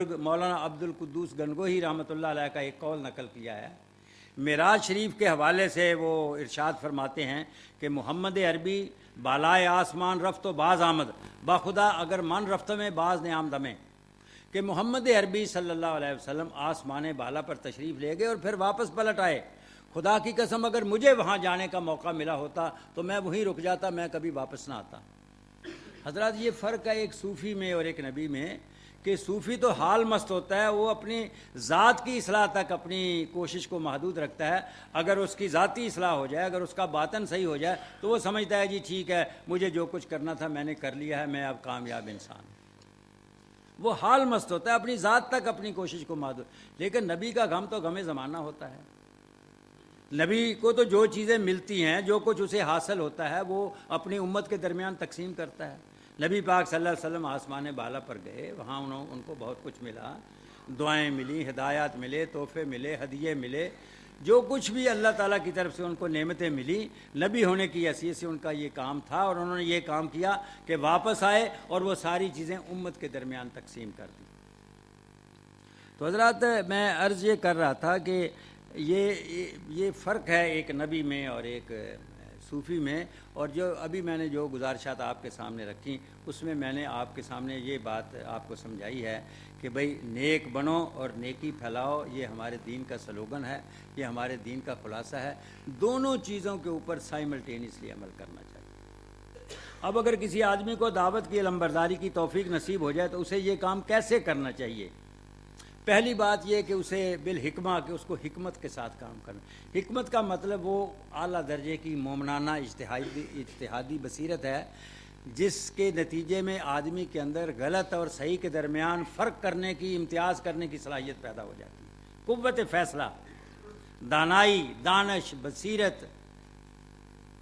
مولانا عبد القدوس گنگوہی رحمۃ اللہ علیہ کا ایک قول نقل کیا ہے، معراج شریف کے حوالے سے وہ ارشاد فرماتے ہیں کہ محمد عربی بالائے آسمان رفت و باز آمد، باخدا اگر من رفت میں باز نے آمد میں، کہ محمد عربی صلی اللہ علیہ وسلم آسمان بالا پر تشریف لے گئے اور پھر واپس پلٹ آئے۔ خدا کی قسم اگر مجھے وہاں جانے کا موقع ملا ہوتا تو میں وہیں رک جاتا، میں کبھی واپس نہ آتا۔ حضرات یہ فرق ہے ایک صوفی میں اور ایک نبی میں، کہ صوفی تو حال مست ہوتا ہے، وہ اپنی ذات کی اصلاح تک اپنی کوشش کو محدود رکھتا ہے۔ اگر اس کی ذاتی اصلاح ہو جائے، اگر اس کا باطن صحیح ہو جائے تو وہ سمجھتا ہے جی ٹھیک ہے، مجھے جو کچھ کرنا تھا میں نے کر لیا ہے، میں اب کامیاب انسان ہوں۔ وہ حال مست ہوتا ہے، اپنی ذات تک اپنی کوشش کو محدود۔ لیکن نبی کا غم تو غم زمانہ ہوتا ہے۔ نبی کو تو جو چیزیں ملتی ہیں، جو کچھ اسے حاصل ہوتا ہے، وہ اپنی امت کے درمیان تقسیم کرتا ہے۔ نبی پاک صلی اللہ علیہ وسلم آسمان بالا پر گئے، وہاں ان کو بہت کچھ ملا، دعائیں ملی، ہدایات ملے، تحفے ملے، ہدیے ملے، جو کچھ بھی اللہ تعالیٰ کی طرف سے ان کو نعمتیں ملی، نبی ہونے کی حیثیت سے ان کا یہ کام تھا، اور انہوں نے یہ کام کیا کہ واپس آئے اور وہ ساری چیزیں امت کے درمیان تقسیم کر دی۔ تو حضرات میں عرض یہ کر رہا تھا کہ یہ فرق ہے ایک نبی میں اور ایک صوفی میں، اور جو ابھی میں نے جو گزارشات آپ کے سامنے رکھی اس میں میں نے آپ کے سامنے یہ بات آپ کو سمجھائی ہے کہ بھئی نیک بنو اور نیکی پھیلاؤ، یہ ہمارے دین کا سلوگن ہے، یہ ہمارے دین کا خلاصہ ہے۔ دونوں چیزوں کے اوپر سائملٹینیسلی عمل کرنا چاہیے۔ اب اگر کسی آدمی کو دعوت کی علمبرداری کی توفیق نصیب ہو جائے تو اسے یہ کام کیسے کرنا چاہیے؟ پہلی بات یہ کہ اسے بالحکمہ، کہ اس کو حکمت کے ساتھ کام کرنا۔ حکمت کا مطلب وہ اعلیٰ درجے کی مومنانہ اجتہادی بصیرت ہے جس کے نتیجے میں آدمی کے اندر غلط اور صحیح کے درمیان فرق کرنے کی، امتیاز کرنے کی صلاحیت پیدا ہو جاتی ہے۔ قوت فیصلہ، دانائی، دانش، بصیرت،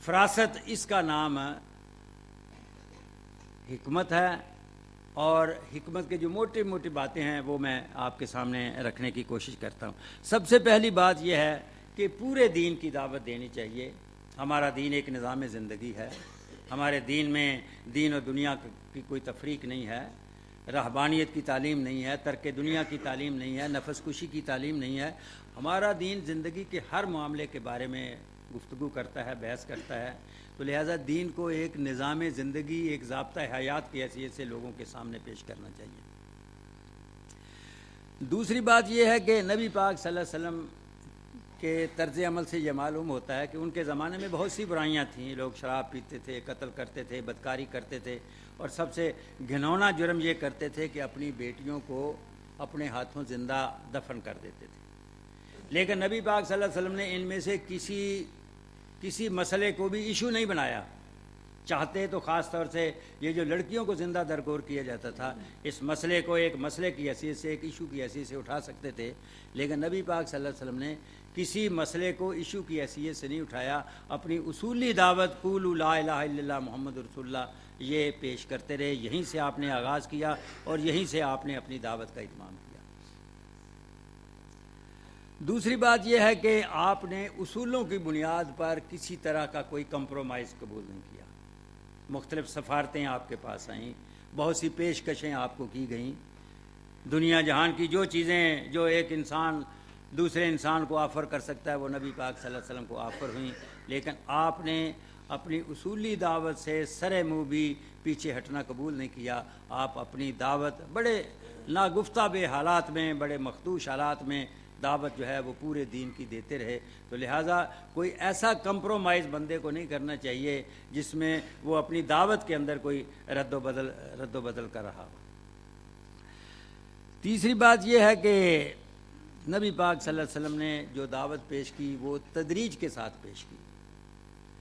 فراست، اس کا نام حکمت ہے۔ اور حکمت کے جو موٹی موٹی باتیں ہیں وہ میں آپ کے سامنے رکھنے کی کوشش کرتا ہوں۔ سب سے پہلی بات یہ ہے کہ پورے دین کی دعوت دینی چاہیے۔ ہمارا دین ایک نظام زندگی ہے، ہمارے دین میں دین اور دنیا کی کوئی تفریق نہیں ہے، رہبانیت کی تعلیم نہیں ہے، ترک دنیا کی تعلیم نہیں ہے، نفس کشی کی تعلیم نہیں ہے۔ ہمارا دین زندگی کے ہر معاملے کے بارے میں گفتگو کرتا ہے، بحث کرتا ہے۔ تو لہٰذا دین کو ایک نظام زندگی، ایک ضابطہ حیات کی حیثیت سے لوگوں کے سامنے پیش کرنا چاہیے۔ دوسری بات یہ ہے کہ نبی پاک صلی اللہ علیہ وسلم کے طرز عمل سے یہ معلوم ہوتا ہے کہ ان کے زمانے میں بہت سی برائیاں تھیں، لوگ شراب پیتے تھے، قتل کرتے تھے، بدکاری کرتے تھے، اور سب سے گھنونا جرم یہ کرتے تھے کہ اپنی بیٹیوں کو اپنے ہاتھوں زندہ دفن کر دیتے تھے۔ لیکن نبی پاک صلی اللہ علیہ وسلم نے ان میں سے کسی مسئلے کو بھی ایشو نہیں بنایا۔ چاہتے تو خاص طور سے یہ جو لڑکیوں کو زندہ درگور کیا جاتا تھا، اس مسئلے کو ایک مسئلے کی حیثیت سے، ایک ایشو کی حیثیت سے اٹھا سکتے تھے، لیکن نبی پاک صلی اللہ علیہ وسلم نے کسی مسئلے کو ایشو کی حیثیت سے نہیں اٹھایا۔ اپنی اصولی دعوت قولوا لا الہ الا اللہ محمد رسول اللہ یہ پیش کرتے رہے، یہیں سے آپ نے آغاز کیا اور یہیں سے آپ نے اپنی دعوت کا اتمام کیا۔ دوسری بات یہ ہے کہ آپ نے اصولوں کی بنیاد پر کسی طرح کا کوئی کمپرومائز قبول نہیں کیا۔ مختلف سفارتیں آپ کے پاس آئیں، بہت سی پیشکشیں آپ کو کی گئیں، دنیا جہان کی جو چیزیں جو ایک انسان دوسرے انسان کو آفر کر سکتا ہے وہ نبی پاک صلی اللہ علیہ وسلم کو آفر ہوئیں، لیکن آپ نے اپنی اصولی دعوت سے سرے منہ بھی پیچھے ہٹنا قبول نہیں کیا۔ آپ اپنی دعوت بڑے ناگفتہ بے حالات میں، بڑے مخدوش حالات میں دعوت جو ہے وہ پورے دین کی دیتے رہے۔ تو لہٰذا کوئی ایسا کمپرومائز بندے کو نہیں کرنا چاہیے جس میں وہ اپنی دعوت کے اندر کوئی رد و بدل کر رہا ہو۔ تیسری بات یہ ہے کہ نبی پاک صلی اللہ علیہ وسلم نے جو دعوت پیش کی وہ تدریج کے ساتھ پیش کی،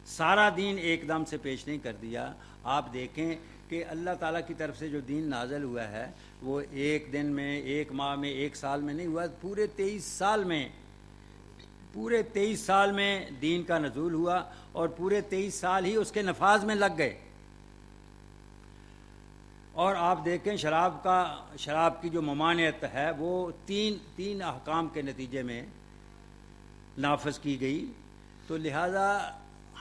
سارا دین ایک دم سے پیش نہیں کر دیا۔ آپ دیکھیں کہ اللہ تعالیٰ کی طرف سے جو دین نازل ہوا ہے وہ ایک دن میں، ایک ماہ میں، ایک سال میں نہیں ہوا، پورے 23 سال میں دین کا نزول ہوا، اور پورے 23 سال ہی اس کے نفاذ میں لگ گئے۔ اور آپ دیکھیں شراب کی جو ممانعت ہے وہ تین احکام کے نتیجے میں نافذ کی گئی۔ تو لہٰذا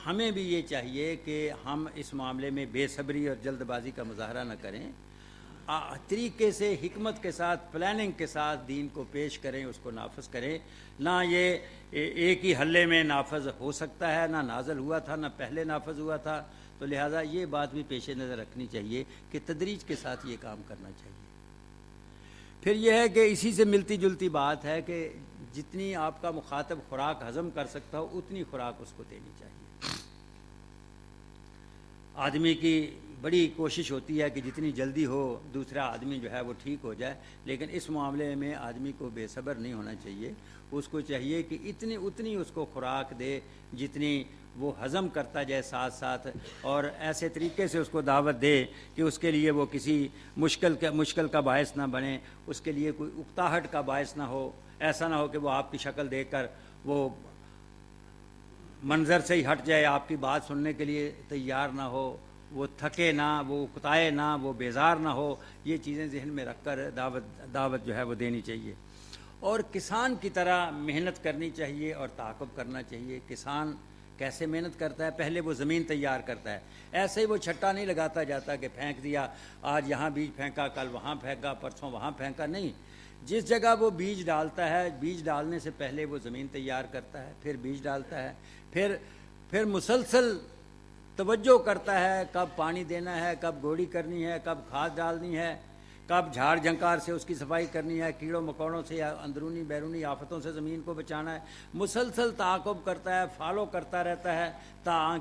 ہمیں بھی یہ چاہیے کہ ہم اس معاملے میں بے صبری اور جلد بازی کا مظاہرہ نہ کریں۔ طریقے سے حکمت کے ساتھ پلاننگ کے ساتھ دین کو پیش کریں، اس کو نافذ کریں. نہ یہ ایک ہی حلے میں نافذ ہو سکتا ہے، نہ نازل ہوا تھا، نہ پہلے نافذ ہوا تھا. تو لہٰذا یہ بات بھی پیش نظر رکھنی چاہیے کہ تدریج کے ساتھ یہ کام کرنا چاہیے. پھر یہ ہے کہ اسی سے ملتی جلتی بات ہے کہ جتنی آپ کا مخاطب خوراک ہضم کر سکتا ہو اتنی خوراک اس کو دینی چاہیے. آدمی کی بڑی کوشش ہوتی ہے کہ جتنی جلدی ہو دوسرا آدمی جو ہے وہ ٹھیک ہو جائے، لیکن اس معاملے میں آدمی کو بے صبر نہیں ہونا چاہیے. اس کو چاہیے کہ اتنی اس کو خوراک دے جتنی وہ ہضم کرتا جائے ساتھ ساتھ، اور ایسے طریقے سے اس کو دعوت دے کہ اس کے لیے وہ کسی مشکل کا باعث نہ بنے، اس کے لیے کوئی اکتاہٹ کا باعث نہ ہو. ایسا نہ ہو کہ وہ آپ کی شکل دیکھ کر وہ منظر سے ہی ہٹ جائے، آپ کی بات سننے کے لیے تیار نہ ہو، وہ تھکے نہ، وہ اکتائے نہ، وہ بیزار نہ ہو. یہ چیزیں ذہن میں رکھ کر دعوت جو ہے وہ دینی چاہیے. اور کسان کی طرح محنت کرنی چاہیے اور تعاقب کرنا چاہیے. کسان کیسے محنت کرتا ہے؟ پہلے وہ زمین تیار کرتا ہے. ایسے ہی وہ چھٹا نہیں لگاتا جاتا کہ پھینک دیا، آج یہاں بیج پھینکا، کل وہاں پھینکا، پرسوں وہاں پھینکا. نہیں، جس جگہ وہ بیج ڈالتا ہے، بیج ڈالنے سے پہلے وہ زمین تیار کرتا ہے، پھر بیج ڈالتا ہے، پھر مسلسل توجہ کرتا ہے کب پانی دینا ہے، کب گوڑی کرنی ہے، کب کھاد ڈالنی ہے، کب جھاڑ جھنکار سے اس کی صفائی کرنی ہے، کیڑوں مکوڑوں سے یا اندرونی بیرونی آفتوں سے زمین کو بچانا ہے. مسلسل تعاقب کرتا ہے، فالو کرتا رہتا ہے تا